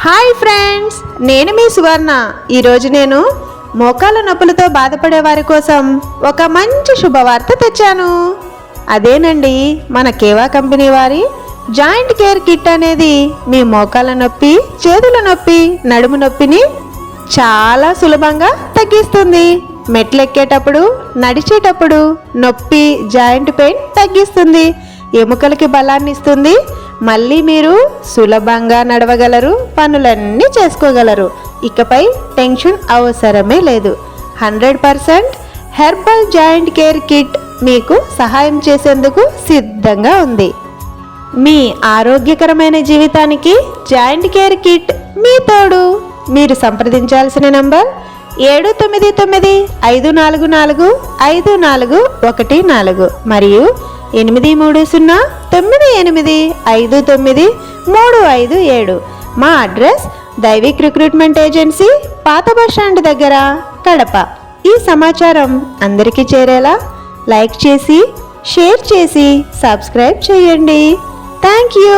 Hi friends, నేను మీ సువర్ణ. ఈరోజు నేను మోకాల నొప్పులతో బాధపడే వారి కోసం ఒక మంచి శుభవార్త తెచ్చాను. అదేనండి, మన కేవా కంపెనీ వారి జాయింట్ కేర్ కిట్ అనేది మీ మోకాల నొప్పి, చేతుల నొప్పి, నడుము నొప్పిని చాలా సులభంగా తగ్గిస్తుంది. మెట్లెక్కేటప్పుడు, నడిచేటప్పుడు నొప్పి, జాయింట్ పెయిన్ తగ్గిస్తుంది. ఎముకలకి బలాన్ని ఇస్తుంది. మళ్ళీ మీరు సులభంగా నడవగలరు, పనులన్నీ చేసుకోగలరు. ఇకపై టెన్షన్ అవసరమే లేదు. 100% హెర్బల్ జాయింట్ కేర్ కిట్ మీకు సహాయం చేసేందుకు సిద్ధంగా ఉంది. మీ ఆరోగ్యకరమైన జీవితానికి జాయింట్ కేర్ కిట్ మీ తోడు. మీరు సంప్రదించాల్సిన నంబర్ 79954454414 మరియు 8309859357. మా అడ్రస్ దైవిక్ రిక్రూట్మెంట్ ఏజెన్సీ, పాత బస్టాండ్ దగ్గర, కడప. ఈ సమాచారం అందరికీ చేరేలా లైక్ చేసి, షేర్ చేసి, సబ్స్క్రైబ్ చేయండి. Thank you.